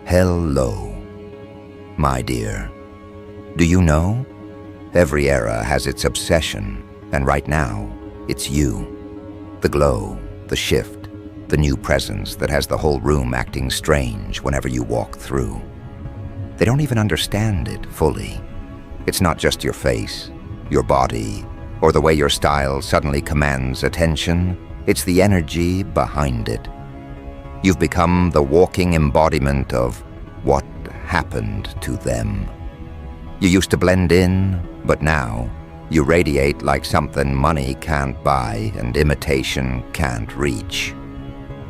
Hello, my dear. Do you know? Every era has its obsession, and right now, it's you. The glow, the shift, the new presence that has the whole room acting strange whenever you walk through. They don't even understand it fully. It's not just your face, your body, or the way your style suddenly commands attention. It's the energy behind it. You've become the walking embodiment of what happened to them. You used to blend in, but now you radiate like something money can't buy and imitation can't reach.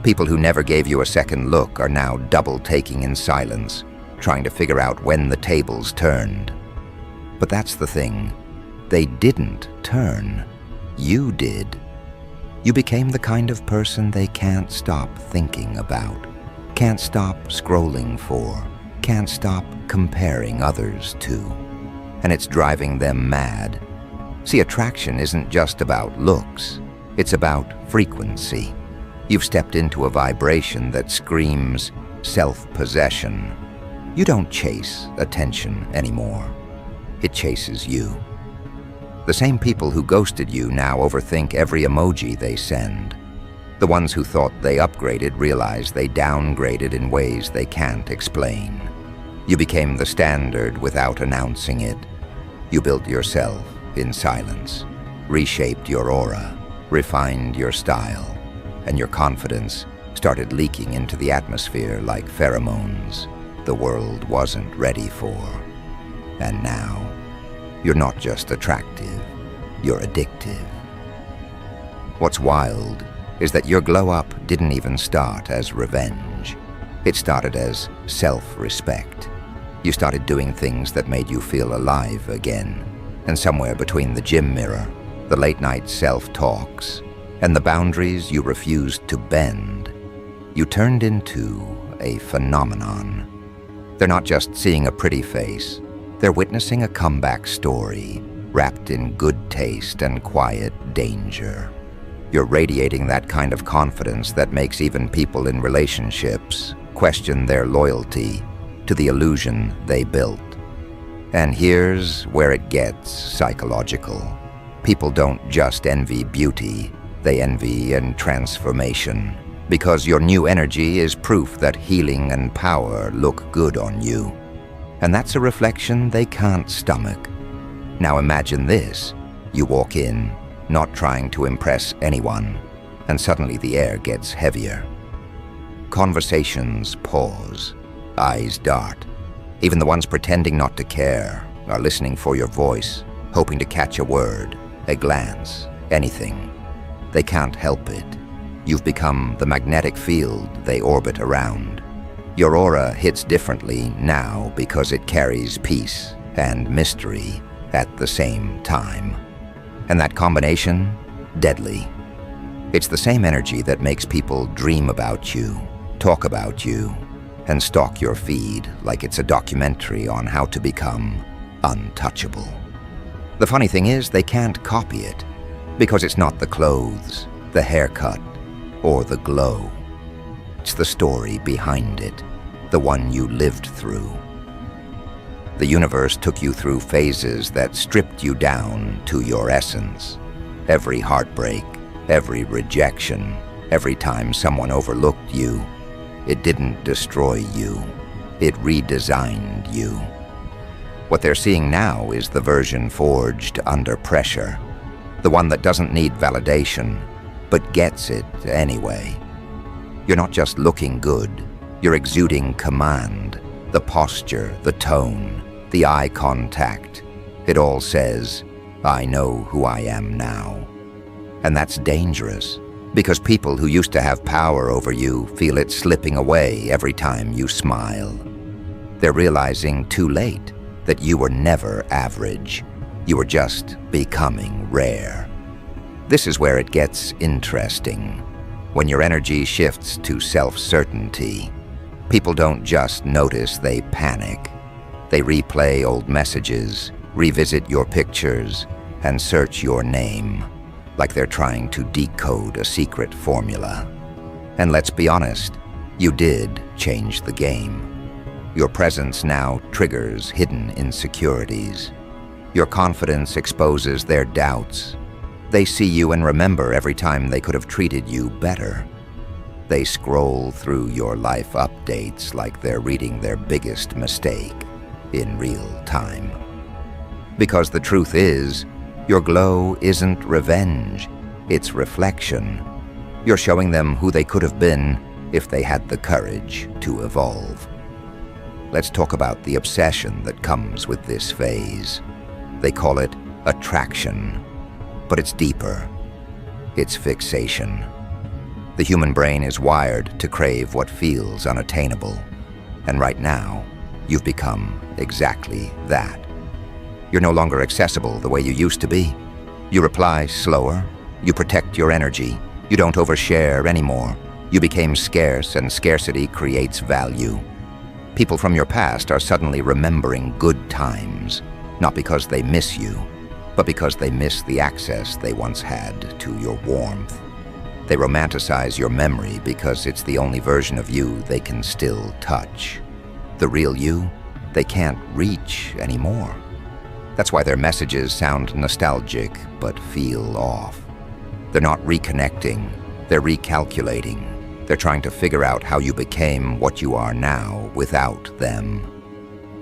People who never gave you a second look are now double-taking in silence, trying to figure out when the tables turned. But that's the thing. They didn't turn. You did. You became the kind of person they can't stop thinking about, can't stop scrolling for, can't stop comparing others to. And it's driving them mad. See, attraction isn't just about looks. It's about frequency. You've stepped into a vibration that screams self-possession. You don't chase attention anymore. It chases you. The same people who ghosted you now overthink every emoji they send. The ones who thought they upgraded realize they downgraded in ways they can't explain. You became the standard without announcing it. You built yourself in silence, reshaped your aura, refined your style, and your confidence started leaking into the atmosphere like pheromones the world wasn't ready for. And now, you're not just attractive, you're addictive. What's wild is that your glow-up didn't even start as revenge. It started as self-respect. You started doing things that made you feel alive again, and somewhere between the gym mirror, the late-night self-talks, and the boundaries you refused to bend, you turned into a phenomenon. They're not just seeing a pretty face. They're witnessing a comeback story, wrapped in good taste and quiet danger. You're radiating that kind of confidence that makes even people in relationships question their loyalty to the illusion they built. And here's where it gets psychological. People don't just envy beauty, they envy and transformation. Because your new energy is proof that healing and power look good on you. And that's a reflection they can't stomach. Now imagine this. You walk in, not trying to impress anyone, and suddenly the air gets heavier. Conversations pause, eyes dart. Even the ones pretending not to care are listening for your voice, hoping to catch a word, a glance, anything. They can't help it. You've become the magnetic field they orbit around. Your aura hits differently now because it carries peace and mystery at the same time. And that combination, deadly. It's the same energy that makes people dream about you, talk about you, and stalk your feed like it's a documentary on how to become untouchable. The funny thing is, they can't copy it because it's not the clothes, the haircut, or the glow. It's the story behind it, the one you lived through. The universe took you through phases that stripped you down to your essence. Every heartbreak, every rejection, every time someone overlooked you, it didn't destroy you, it redesigned you. What they're seeing now is the version forged under pressure, the one that doesn't need validation, but gets it anyway. You're not just looking good, you're exuding command, the posture, the tone, the eye contact. It all says, I know who I am now. And that's dangerous, because people who used to have power over you feel it slipping away every time you smile. They're realizing too late that you were never average. You were just becoming rare. This is where it gets interesting. When your energy shifts to self-certainty, people don't just notice, they panic. They replay old messages, revisit your pictures, and search your name, like they're trying to decode a secret formula. And let's be honest, you did change the game. Your presence now triggers hidden insecurities. Your confidence exposes their doubts. They see you and remember every time they could have treated you better. They scroll through your life updates like they're reading their biggest mistake in real time. Because the truth is, your glow isn't revenge, it's reflection. You're showing them who they could have been if they had the courage to evolve. Let's talk about the obsession that comes with this phase. They call it attraction, but it's deeper. It's fixation. The human brain is wired to crave what feels unattainable. And right now, you've become exactly that. You're no longer accessible the way you used to be. You reply slower. You protect your energy. You don't overshare anymore. You became scarce, and scarcity creates value. People from your past are suddenly remembering good times, not because they miss you, but because they miss the access they once had to your warmth. They romanticize your memory because it's the only version of you they can still touch. The real you, they can't reach anymore. That's why their messages sound nostalgic but feel off. They're not reconnecting, they're recalculating. They're trying to figure out how you became what you are now without them.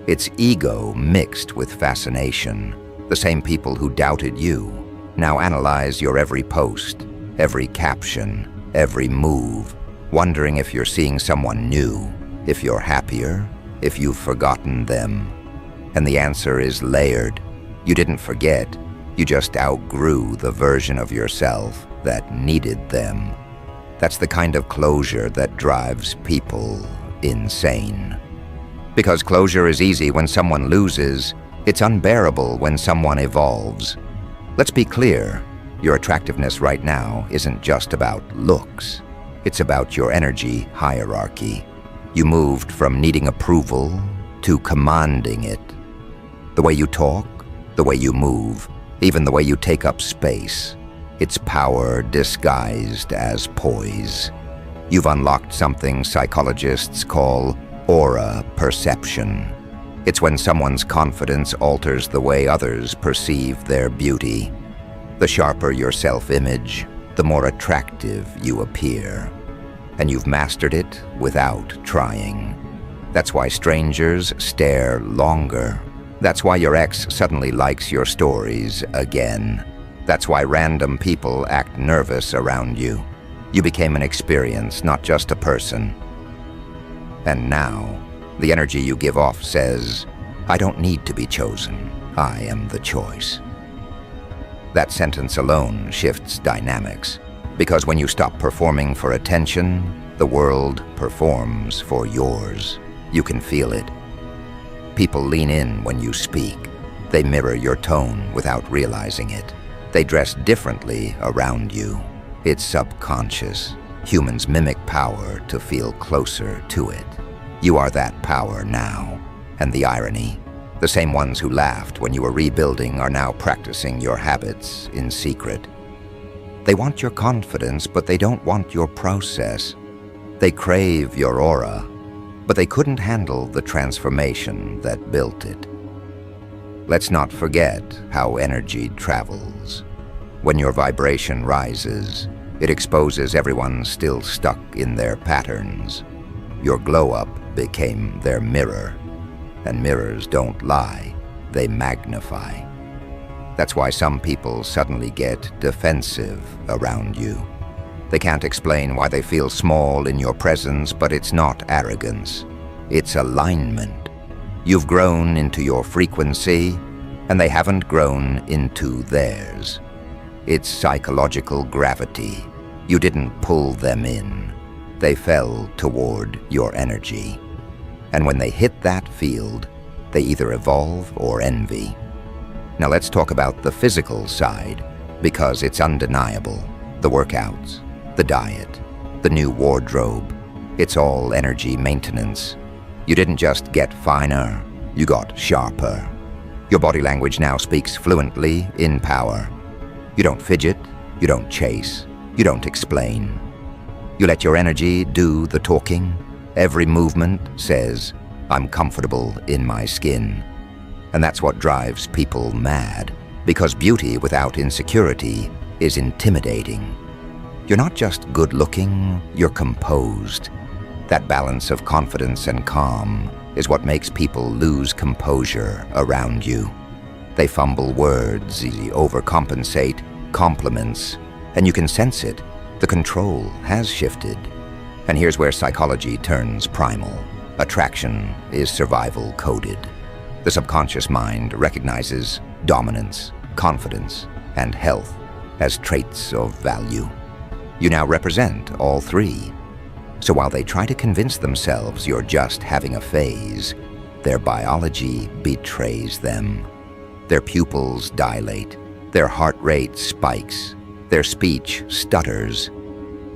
It's ego mixed with fascination. The same people who doubted you now analyze your every post, every caption, every move, wondering if you're seeing someone new, if you're happier, if you've forgotten them. And the answer is layered. You didn't forget, you just outgrew the version of yourself that needed them. That's the kind of closure that drives people insane. Because closure is easy when someone loses, it's unbearable when someone evolves. Let's be clear, your attractiveness right now isn't just about looks. It's about your energy hierarchy. You moved from needing approval to commanding it. The way you talk, the way you move, even the way you take up space. It's power disguised as poise. You've unlocked something psychologists call aura perception. It's when someone's confidence alters the way others perceive their beauty. The sharper your self-image, the more attractive you appear. And you've mastered it without trying. That's why strangers stare longer. That's why your ex suddenly likes your stories again. That's why random people act nervous around you. You became an experience, not just a person. And now, the energy you give off says, I don't need to be chosen. I am the choice. That sentence alone shifts dynamics, because when you stop performing for attention, the world performs for yours. You can feel it. People lean in when you speak. They mirror your tone without realizing it. They dress differently around you. It's subconscious. Humans mimic power to feel closer to it. You are that power now. And the irony, the same ones who laughed when you were rebuilding are now practicing your habits in secret. They want your confidence, but they don't want your process. They crave your aura, but they couldn't handle the transformation that built it. Let's not forget how energy travels. When your vibration rises, it exposes everyone still stuck in their patterns. Your glow-up became their mirror, and mirrors don't lie, they magnify. That's why some people suddenly get defensive around you. They can't explain why they feel small in your presence, but it's not arrogance. It's alignment. You've grown into your frequency, and they haven't grown into theirs. It's psychological gravity. You didn't pull them in. They fell toward your energy. And when they hit that field, they either evolve or envy. Now let's talk about the physical side, because it's undeniable. The workouts, the diet, the new wardrobe, it's all energy maintenance. You didn't just get finer, you got sharper. Your body language now speaks fluently in power. You don't fidget, you don't chase, you don't explain. You let your energy do the talking. Every movement says, I'm comfortable in my skin. And that's what drives people mad, because beauty without insecurity is intimidating. You're not just good-looking, you're composed. That balance of confidence and calm is what makes people lose composure around you. They fumble words, overcompensate, compliments, and you can sense it. The control has shifted. And here's where psychology turns primal. Attraction is survival coded. The subconscious mind recognizes dominance, confidence, and health as traits of value. You now represent all three. So while they try to convince themselves you're just having a phase, their biology betrays them. Their pupils dilate, their heart rate spikes, their speech stutters.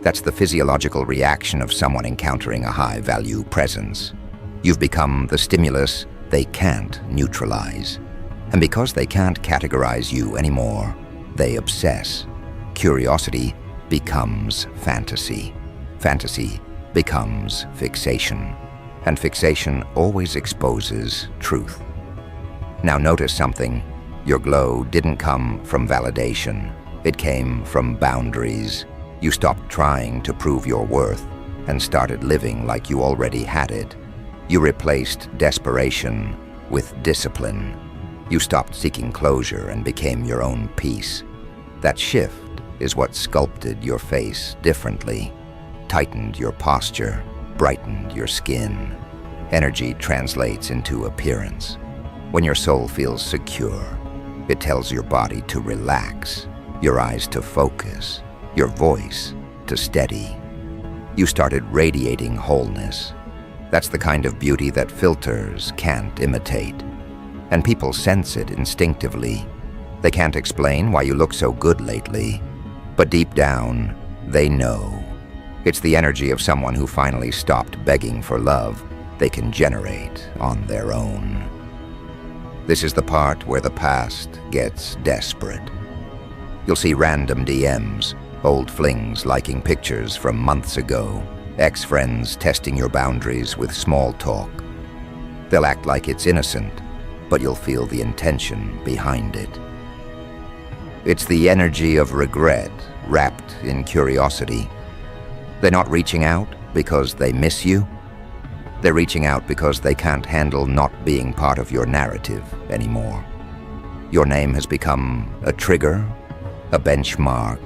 That's the physiological reaction of someone encountering a high-value presence. You've become the stimulus they can't neutralize. And because they can't categorize you anymore, they obsess. Curiosity becomes fantasy. Fantasy becomes fixation. And fixation always exposes truth. Now notice something. Your glow didn't come from validation. It came from boundaries. You stopped trying to prove your worth and started living like you already had it. You replaced desperation with discipline. You stopped seeking closure and became your own peace. That shift is what sculpted your face differently, tightened your posture, brightened your skin. Energy translates into appearance. When your soul feels secure, it tells your body to relax, your eyes to focus, your voice to steady. You started radiating wholeness. That's the kind of beauty that filters can't imitate. And people sense it instinctively. They can't explain why you look so good lately, but deep down, they know. It's the energy of someone who finally stopped begging for love they can generate on their own. This is the part where the past gets desperate. You'll see random DMs, old flings liking pictures from months ago, ex-friends testing your boundaries with small talk. They'll act like it's innocent, but you'll feel the intention behind it. It's the energy of regret wrapped in curiosity. They're not reaching out because they miss you. They're reaching out because they can't handle not being part of your narrative anymore. Your name has become a trigger, a benchmark,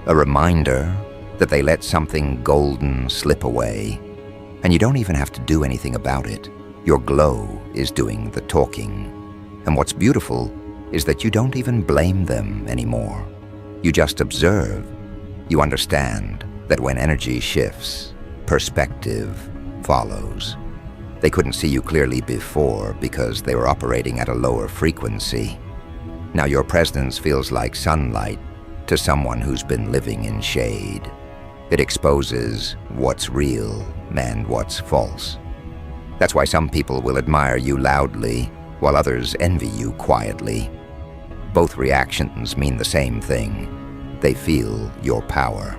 a reminder that they let something golden slip away. And you don't even have to do anything about it. Your glow is doing the talking. And what's beautiful is that you don't even blame them anymore. You just observe. You understand that when energy shifts, perspective follows. They couldn't see you clearly before because they were operating at a lower frequency. Now your presence feels like sunlight to someone who's been living in shade. It exposes what's real and what's false. That's why some people will admire you loudly while others envy you quietly. Both reactions mean the same thing. They feel your power.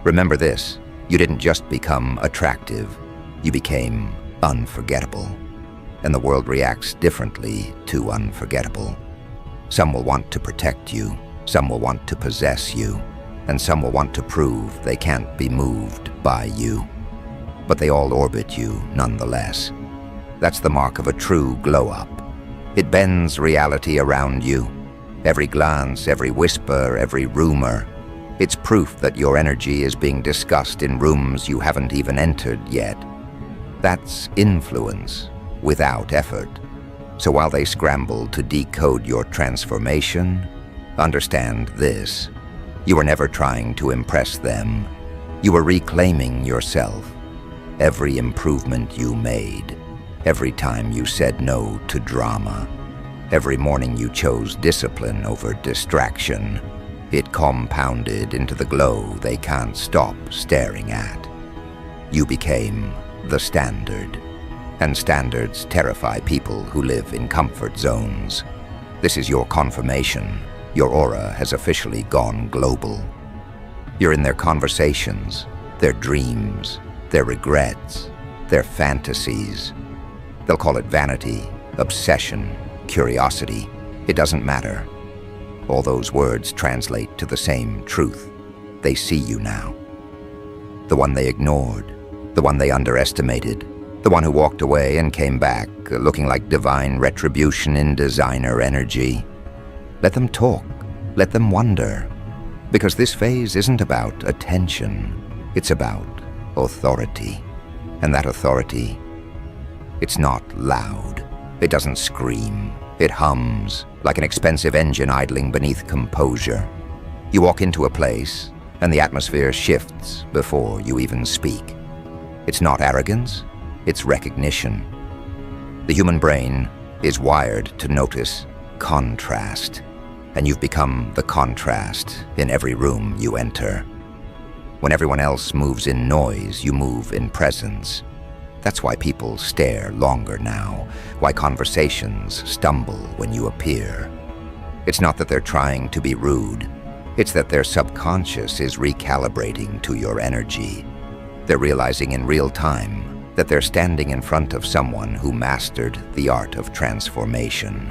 Remember this, you didn't just become attractive, you became unforgettable. And the world reacts differently to unforgettable. Some will want to protect you, some will want to possess you, and some will want to prove they can't be moved by you. But they all orbit you nonetheless. That's the mark of a true glow-up. It bends reality around you. Every glance, every whisper, every rumor. It's proof that your energy is being discussed in rooms you haven't even entered yet. That's influence without effort. So while they scramble to decode your transformation, understand this. You were never trying to impress them. You were reclaiming yourself. Every improvement you made, every time you said no to drama, every morning you chose discipline over distraction, it compounded into the glow they can't stop staring at. You became the standard, and standards terrify people who live in comfort zones. This is your confirmation. Your aura has officially gone global. You're in their conversations, their dreams, their regrets, their fantasies. They'll call it vanity, obsession, curiosity. It doesn't matter. All those words translate to the same truth. They see you now. The one they ignored, the one they underestimated, the one who walked away and came back, looking like divine retribution in designer energy. Let them talk. Let them wonder. Because this phase isn't about attention. It's about authority. And that authority, it's not loud. It doesn't scream. It hums like an expensive engine idling beneath composure. You walk into a place, and the atmosphere shifts before you even speak. It's not arrogance, it's recognition. The human brain is wired to notice contrast, and you've become the contrast in every room you enter. When everyone else moves in noise, you move in presence. That's why people stare longer now, why conversations stumble when you appear. It's not that they're trying to be rude. It's that their subconscious is recalibrating to your energy. They're realizing in real time that they're standing in front of someone who mastered the art of transformation.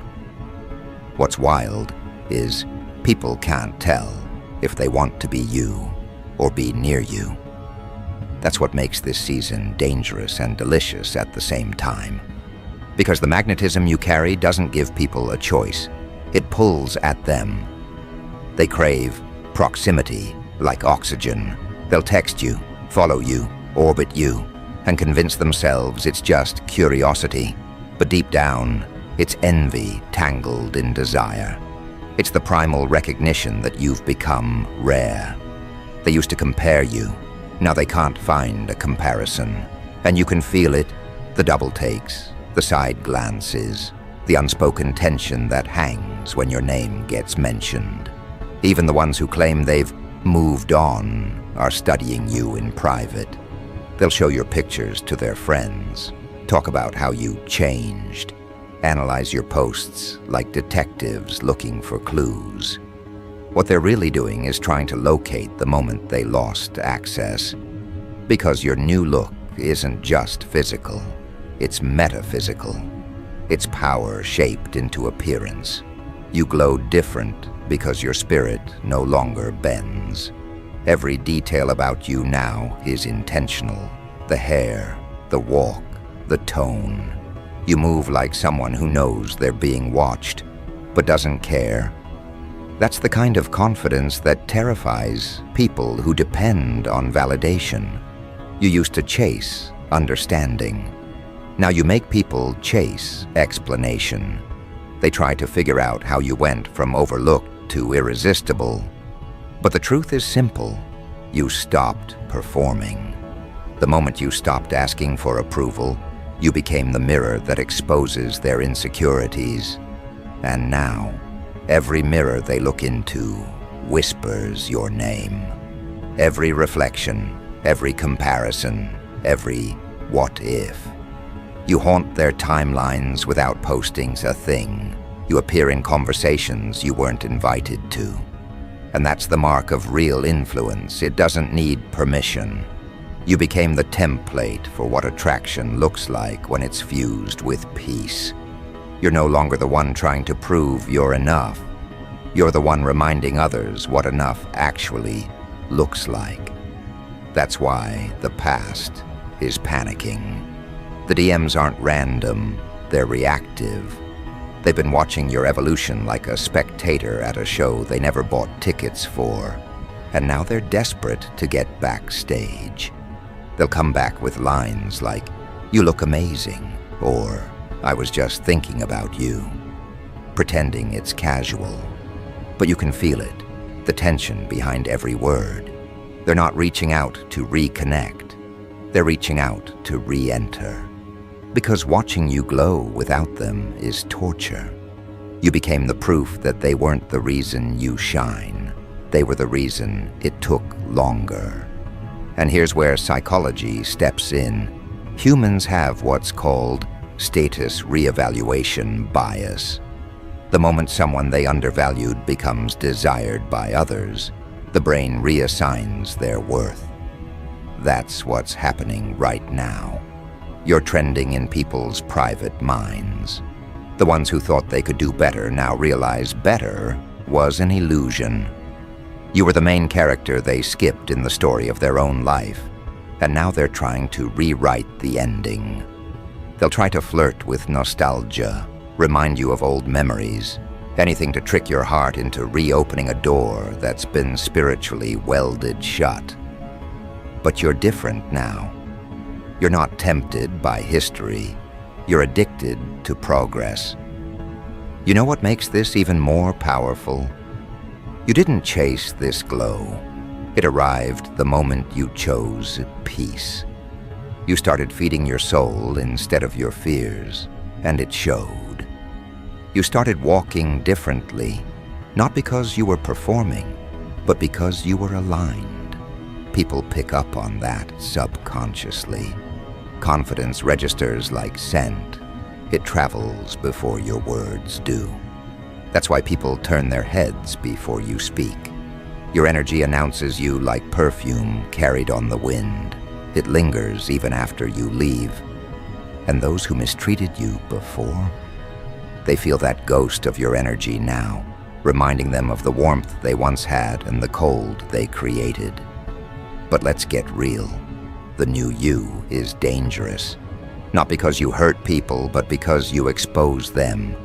What's wild is people can't tell if they want to be you or be near you. That's what makes this season dangerous and delicious at the same time. Because the magnetism you carry doesn't give people a choice. It pulls at them. They crave proximity like oxygen. They'll text you, follow you, orbit you, and convince themselves it's just curiosity. But deep down, it's envy tangled in desire. It's the primal recognition that you've become rare. They used to compare you. Now they can't find a comparison. And you can feel it, the double takes, the side glances, the unspoken tension that hangs when your name gets mentioned. Even the ones who claim they've moved on are studying you in private. They'll show your pictures to their friends, talk about how you changed, analyze your posts like detectives looking for clues. What they're really doing is trying to locate the moment they lost access. Because your new look isn't just physical, it's metaphysical. It's power shaped into appearance. You glow different because your spirit no longer bends. Every detail about you now is intentional. The hair, the walk, the tone. You move like someone who knows they're being watched, but doesn't care. That's the kind of confidence that terrifies people who depend on validation. You used to chase understanding. Now you make people chase explanation. They try to figure out how you went from overlooked to irresistible. But the truth is simple. You stopped performing. The moment you stopped asking for approval, you became the mirror that exposes their insecurities. And now, every mirror they look into whispers your name. Every reflection, every comparison, every what if. You haunt their timelines without posting a thing. You appear in conversations you weren't invited to. And that's the mark of real influence. It doesn't need permission. You became the template for what attraction looks like when it's fused with peace. You're no longer the one trying to prove you're enough. You're the one reminding others what enough actually looks like. That's why the past is panicking. The DMs aren't random, they're reactive. They've been watching your evolution like a spectator at a show they never bought tickets for. And now they're desperate to get backstage. They'll come back with lines like, "You look amazing," or "I was just thinking about you," pretending it's casual. But you can feel it, the tension behind every word. They're not reaching out to reconnect. They're reaching out to re-enter. Because watching you glow without them is torture. You became the proof that they weren't the reason you shine. They were the reason it took longer. And here's where psychology steps in. Humans have what's called status reevaluation bias. The moment someone they undervalued becomes desired by others, the brain reassigns their worth. That's what's happening right now. You're trending in people's private minds. The ones who thought they could do better now realize better was an illusion. You were the main character they skipped in the story of their own life, and now they're trying to rewrite the ending. They'll try to flirt with nostalgia, remind you of old memories, anything to trick your heart into reopening a door that's been spiritually welded shut. But you're different now. You're not tempted by history. You're addicted to progress. You know what makes this even more powerful? You didn't chase this glow. It arrived the moment you chose peace. You started feeding your soul instead of your fears, and it showed. You started walking differently, not because you were performing, but because you were aligned. People pick up on that subconsciously. Confidence registers like scent. It travels before your words do. That's why people turn their heads before you speak. Your energy announces you like perfume carried on the wind. It lingers even after you leave. And those who mistreated you before, they feel that ghost of your energy now, reminding them of the warmth they once had and the cold they created. But let's get real. The new you is dangerous. Not because you hurt people, but because you expose them.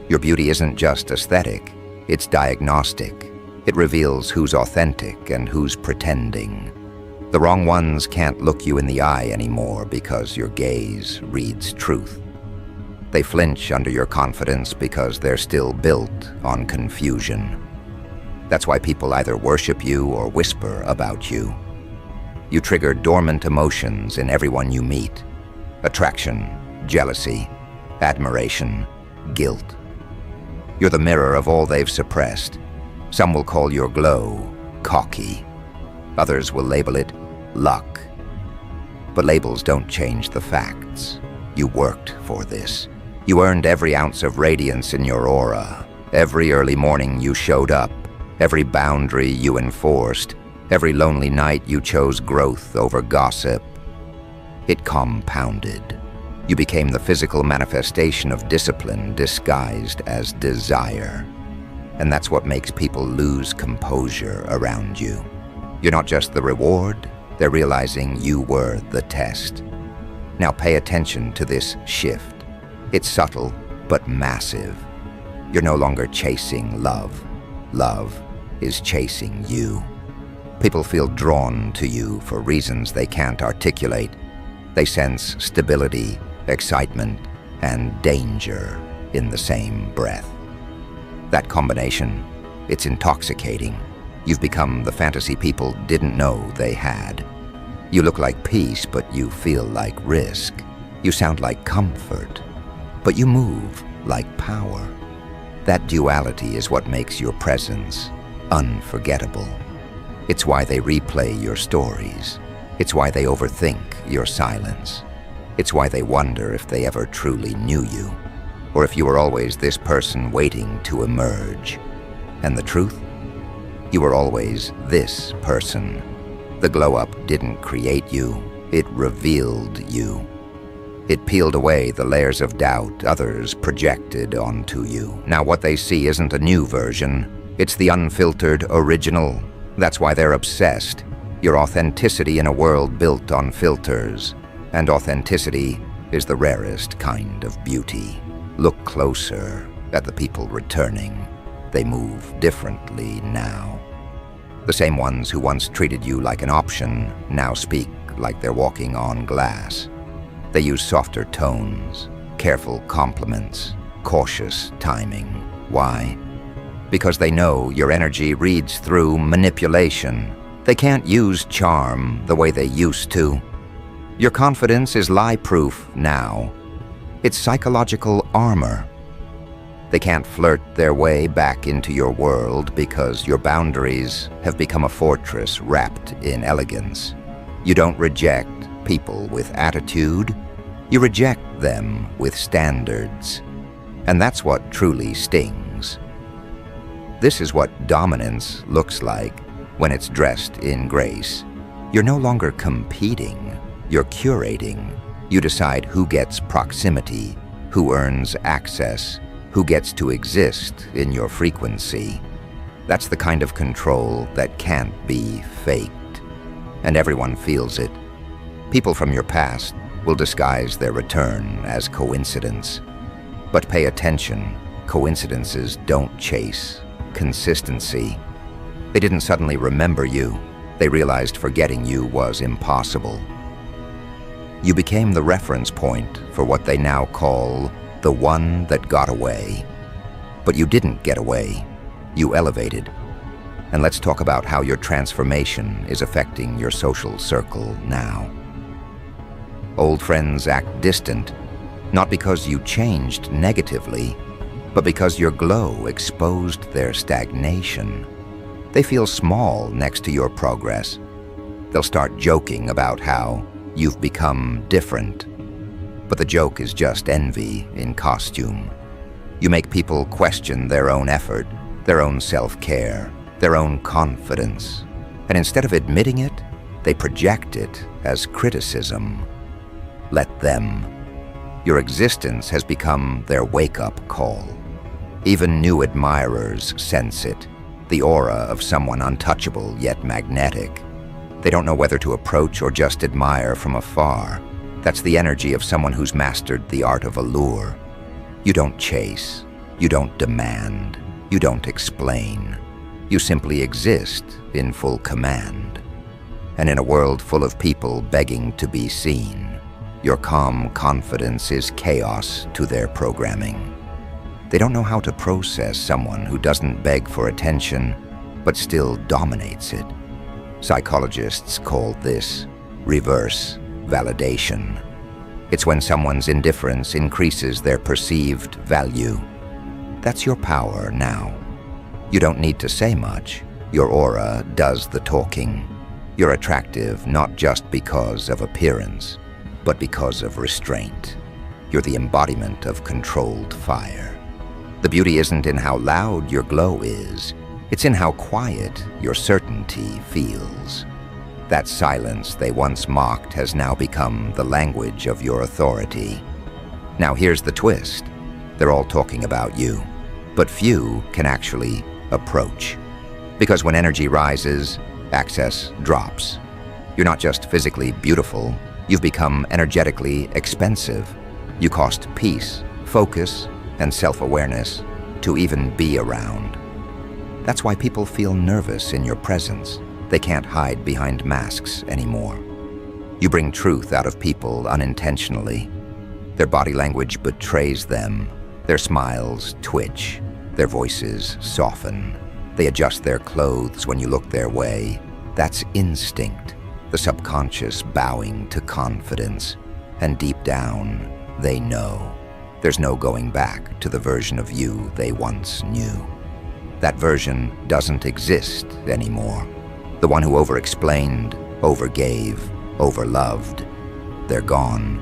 Your beauty isn't just aesthetic, it's diagnostic. It reveals who's authentic and who's pretending. The wrong ones can't look you in the eye anymore because your gaze reads truth. They flinch under your confidence because they're still built on confusion. That's why people either worship you or whisper about you. You trigger dormant emotions in everyone you meet. Attraction, jealousy, admiration, guilt. You're the mirror of all they've suppressed. Some will call your glow cocky. Others will label it luck. But labels don't change the facts. You worked for this. You earned every ounce of radiance in your aura. Every early morning you showed up. Every boundary you enforced. Every lonely night you chose growth over gossip. It compounded. You became the physical manifestation of discipline disguised as desire. And that's what makes people lose composure around you. You're not just the reward, they're realizing you were the test. Now pay attention to this shift. It's subtle, but massive. You're no longer chasing love. Love is chasing you. People feel drawn to you for reasons they can't articulate. They sense stability, excitement, and danger in the same breath. That combination, it's intoxicating. You've become the fantasy people didn't know they had. You look like peace, but you feel like risk. You sound like comfort, but you move like power. That duality is what makes your presence unforgettable. It's why they replay your stories. It's why they overthink your silence. It's why they wonder if they ever truly knew you, or if you were always this person waiting to emerge. And the truth? You were always this person. The glow-up didn't create you, it revealed you. It peeled away the layers of doubt others projected onto you. Now what they see isn't a new version, it's the unfiltered original. That's why they're obsessed. Your authenticity in a world built on filters. And authenticity is the rarest kind of beauty. Look closer at the people returning. They move differently now. The same ones who once treated you like an option now speak like they're walking on glass. They use softer tones, careful compliments, cautious timing. Why? Because they know your energy reads through manipulation. They can't use charm the way they used to. Your confidence is lie-proof now. It's psychological armor. They can't flirt their way back into your world because your boundaries have become a fortress wrapped in elegance. You don't reject people with attitude. You reject them with standards. And that's what truly stings. This is what dominance looks like when it's dressed in grace. You're no longer competing. You're curating. You decide who gets proximity, who earns access, who gets to exist in your frequency. That's the kind of control that can't be faked, and everyone feels it. People from your past will disguise their return as coincidence. But pay attention, coincidences don't chase consistency. They didn't suddenly remember you. They realized forgetting you was impossible. You became the reference point for what they now call the one that got away. But you didn't get away. You elevated. And let's talk about how your transformation is affecting your social circle now. Old friends act distant, not because you changed negatively, but because your glow exposed their stagnation. They feel small next to your progress. They'll start joking about how you've become different. But the joke is just envy in costume. You make people question their own effort, their own self-care, their own confidence. And instead of admitting it, they project it as criticism. Let them. Your existence has become their wake-up call. Even new admirers sense it, the aura of someone untouchable yet magnetic. They don't know whether to approach or just admire from afar. That's the energy of someone who's mastered the art of allure. You don't chase, you don't demand, you don't explain. You simply exist in full command. And in a world full of people begging to be seen, your calm confidence is chaos to their programming. They don't know how to process someone who doesn't beg for attention, but still dominates it. Psychologists call this reverse validation. It's when someone's indifference increases their perceived value. That's your power now. You don't need to say much. Your aura does the talking. You're attractive not just because of appearance, but because of restraint. You're the embodiment of controlled fire. The beauty isn't in how loud your glow is. It's in how quiet your certainty feels. That silence they once mocked has now become the language of your authority. Now here's the twist. They're all talking about you, but few can actually approach. Because when energy rises, access drops. You're not just physically beautiful, you've become energetically expensive. You cost peace, focus, and self-awareness to even be around. That's why people feel nervous in your presence. They can't hide behind masks anymore. You bring truth out of people unintentionally. Their body language betrays them. Their smiles twitch. Their voices soften. They adjust their clothes when you look their way. That's instinct, the subconscious bowing to confidence. And deep down, they know. There's no going back to the version of you they once knew. That version doesn't exist anymore. The one who over-explained, over-gave, over-loved. They're gone.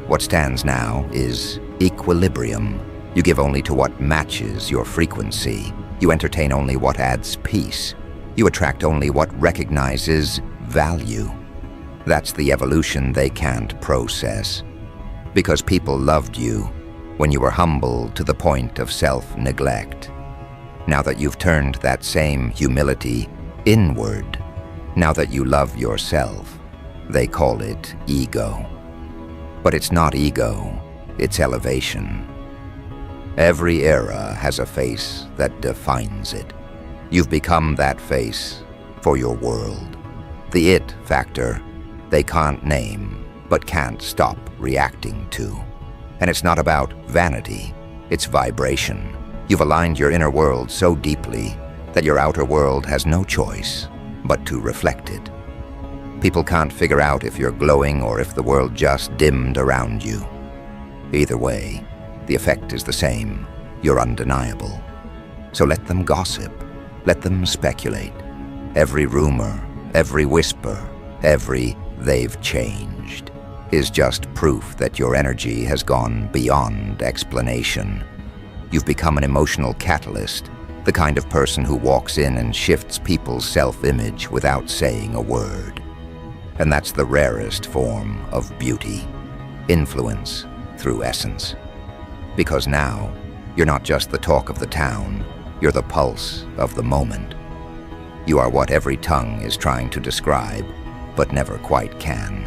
What stands now is equilibrium. You give only to what matches your frequency. You entertain only what adds peace. You attract only what recognizes value. That's the evolution they can't process. Because people loved you when you were humble to the point of self-neglect. Now that you've turned that same humility inward, now that you love yourself, they call it ego. But it's not ego, it's elevation. Every era has a face that defines it. You've become that face for your world. The it factor they can't name, but can't stop reacting to. And it's not about vanity, it's vibration. You've aligned your inner world so deeply that your outer world has no choice but to reflect it. People can't figure out if you're glowing or if the world just dimmed around you. Either way, the effect is the same. You're undeniable. So let them gossip. Let them speculate. Every rumor, every whisper, every "they've changed" is just proof that your energy has gone beyond explanation. You've become an emotional catalyst, the kind of person who walks in and shifts people's self-image without saying a word. And that's the rarest form of beauty. influence through essence. Because now, you're not just the talk of the town, you're the pulse of the moment. You are what every tongue is trying to describe, but never quite can.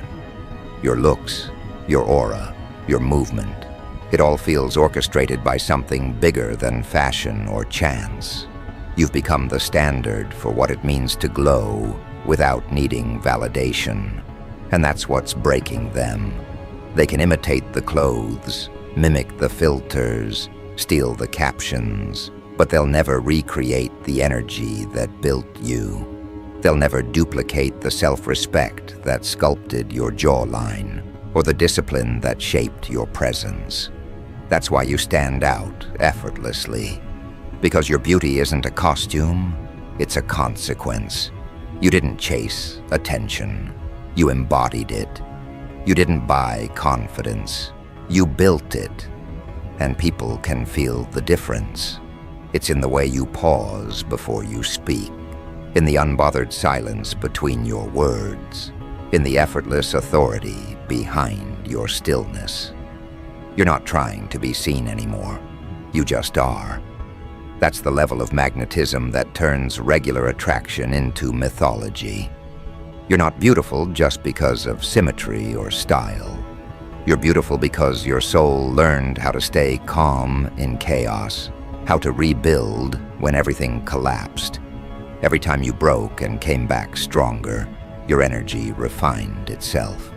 Your looks, your aura, your movement, it all feels orchestrated by something bigger than fashion or chance. You've become the standard for what it means to glow without needing validation. And that's what's breaking them. They can imitate the clothes, mimic the filters, steal the captions, but they'll never recreate the energy that built you. They'll never duplicate the self-respect that sculpted your jawline or the discipline that shaped your presence. That's why you stand out effortlessly. Because your beauty isn't a costume, it's a consequence. You didn't chase attention. You embodied it. You didn't buy confidence. You built it. And people can feel the difference. It's in the way you pause before you speak, in the unbothered silence between your words, in the effortless authority behind your stillness. You're not trying to be seen anymore. You just are. That's the level of magnetism that turns regular attraction into mythology. You're not beautiful just because of symmetry or style. You're beautiful because your soul learned how to stay calm in chaos, how to rebuild when everything collapsed. Every time you broke and came back stronger, your energy refined itself.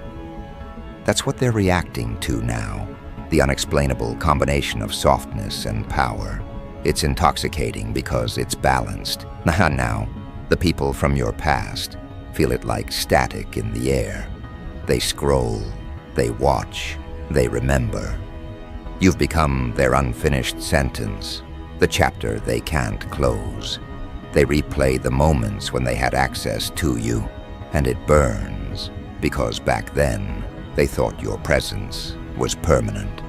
That's what they're reacting to now, the unexplainable combination of softness and power. It's intoxicating because it's balanced. Now, the people from your past feel it like static in the air. They scroll, they watch, they remember. You've become their unfinished sentence, the chapter they can't close. They replay the moments when they had access to you, and it burns, because back then, they thought your presence was permanent.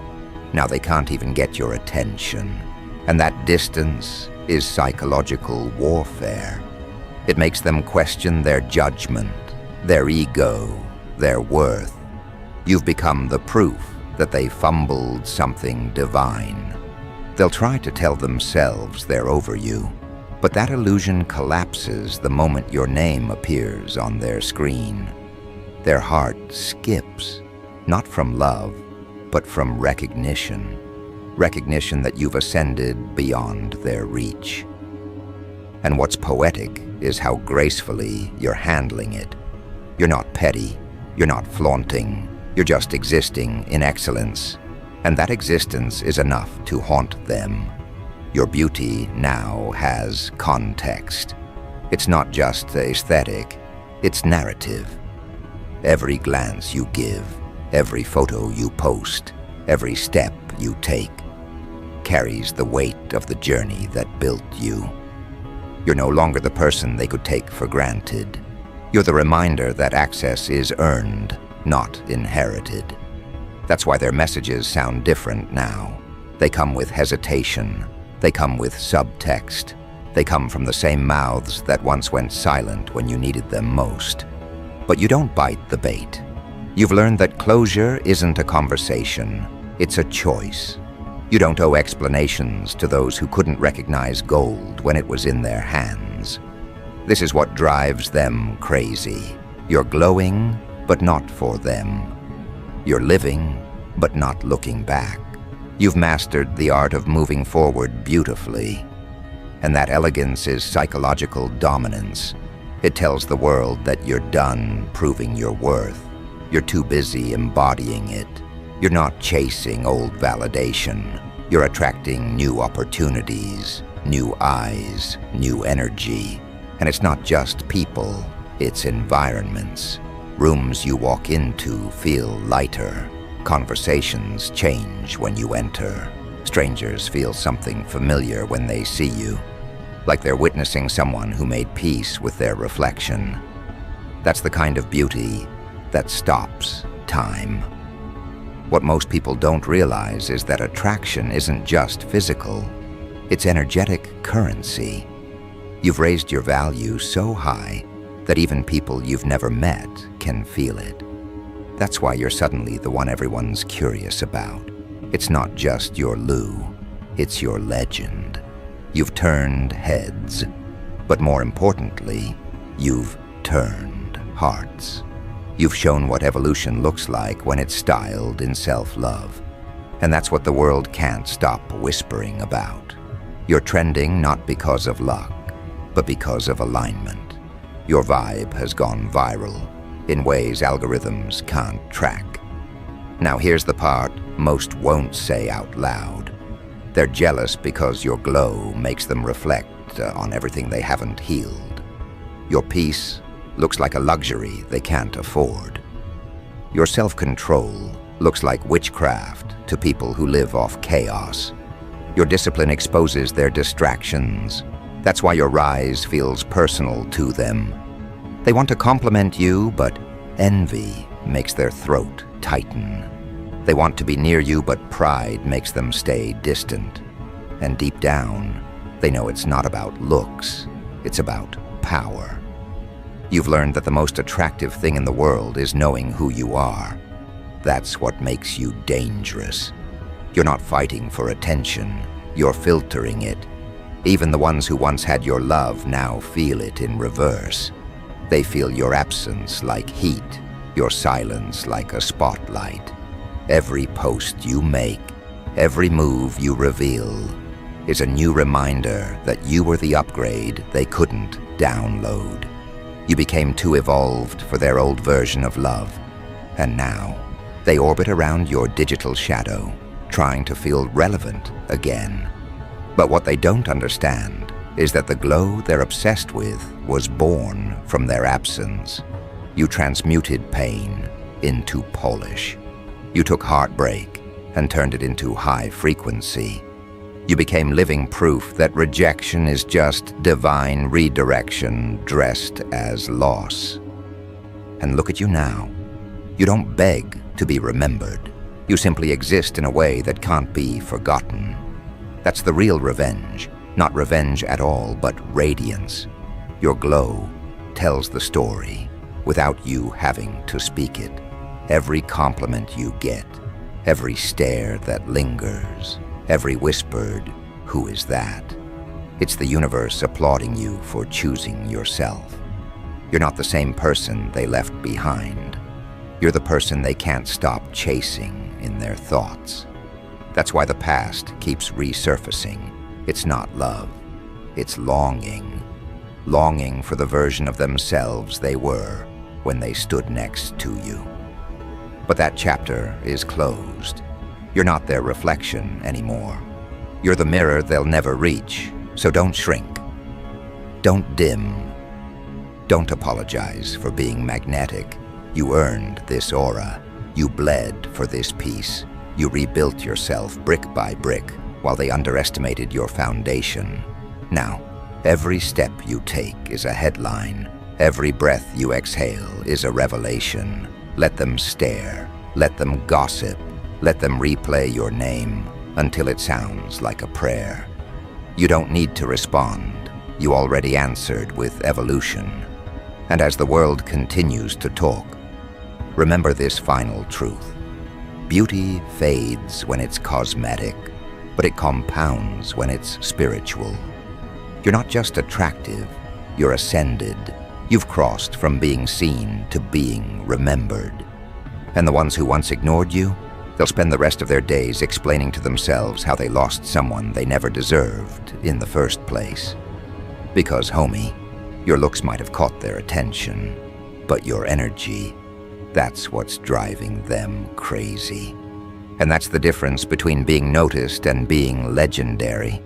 Now they can't even get your attention. And that distance is psychological warfare. It makes them question their judgment, their ego, their worth. You've become the proof that they fumbled something divine. They'll try to tell themselves they're over you, but that illusion collapses the moment your name appears on their screen. Their heart skips, not from love, but from recognition. Recognition that you've ascended beyond their reach. And what's poetic is how gracefully you're handling it. You're not petty, you're not flaunting, you're just existing in excellence. And that existence is enough to haunt them. Your beauty now has context. It's not just aesthetic, it's narrative. Every glance you give, every photo you post, every step you take, carries the weight of the journey that built you. You're no longer the person they could take for granted. You're the reminder that access is earned, not inherited. That's why their messages sound different now. They come with hesitation. They come with subtext. They come from the same mouths that once went silent when you needed them most. But you don't bite the bait. You've learned that closure isn't a conversation, it's a choice. You don't owe explanations to those who couldn't recognize gold when it was in their hands. This is what drives them crazy. You're glowing, but not for them. You're living, but not looking back. You've mastered the art of moving forward beautifully. And that elegance is psychological dominance. It tells the world that you're done proving your worth. You're too busy embodying it. You're not chasing old validation. You're attracting new opportunities, new eyes, new energy. And it's not just people, it's environments. Rooms you walk into feel lighter. Conversations change when you enter. Strangers feel something familiar when they see you, like they're witnessing someone who made peace with their reflection. That's the kind of beauty that stops time. What most people don't realize is that attraction isn't just physical, it's energetic currency. You've raised your value so high that even people you've never met can feel it. That's why you're suddenly the one everyone's curious about. It's not just your Lou, it's your legend. You've turned heads, but more importantly, you've turned hearts. You've shown what evolution looks like when it's styled in self-love. And that's what the world can't stop whispering about. You're trending not because of luck, but because of alignment. Your vibe has gone viral in ways algorithms can't track. Now here's the part most won't say out loud. They're jealous because your glow makes them reflect on everything they haven't healed. Your peace looks like a luxury they can't afford. Your self-control looks like witchcraft to people who live off chaos. Your discipline exposes their distractions. That's why your rise feels personal to them. They want to compliment you, but envy makes their throat tighten. They want to be near you, but pride makes them stay distant. And deep down, they know it's not about looks, it's about power. You've learned that the most attractive thing in the world is knowing who you are. That's what makes you dangerous. You're not fighting for attention, you're filtering it. Even the ones who once had your love now feel it in reverse. They feel your absence like heat, your silence like a spotlight. Every post you make, every move you reveal, is a new reminder that you were the upgrade they couldn't download. You became too evolved for their old version of love, and now they orbit around your digital shadow, trying to feel relevant again. But what they don't understand is that the glow they're obsessed with was born from their absence. You transmuted pain into polish. You took heartbreak and turned it into high frequency. You became living proof that rejection is just divine redirection dressed as loss. And look at you now. You don't beg to be remembered. You simply exist in a way that can't be forgotten. That's the real revenge. Not revenge at all, but radiance. Your glow tells the story without you having to speak it. Every compliment you get, every stare that lingers, every whispered, "Who is that?" It's the universe applauding you for choosing yourself. You're not the same person they left behind. You're the person they can't stop chasing in their thoughts. That's why the past keeps resurfacing. It's not love, it's longing. Longing for the version of themselves they were when they stood next to you. But that chapter is closed. You're not their reflection anymore. You're the mirror they'll never reach, so don't shrink. Don't dim. Don't apologize for being magnetic. You earned this aura. You bled for this peace. You rebuilt yourself brick by brick while they underestimated your foundation. Now, every step you take is a headline. Every breath you exhale is a revelation. Let them stare. Let them gossip. Let them replay your name until it sounds like a prayer. You don't need to respond. You already answered with evolution. And as the world continues to talk, remember this final truth. Beauty fades when it's cosmetic, but it compounds when it's spiritual. You're not just attractive, you're ascended. You've crossed from being seen to being remembered. And the ones who once ignored you, they'll spend the rest of their days explaining to themselves how they lost someone they never deserved in the first place. Because, homie, your looks might have caught their attention, but your energy, that's what's driving them crazy. And that's the difference between being noticed and being legendary.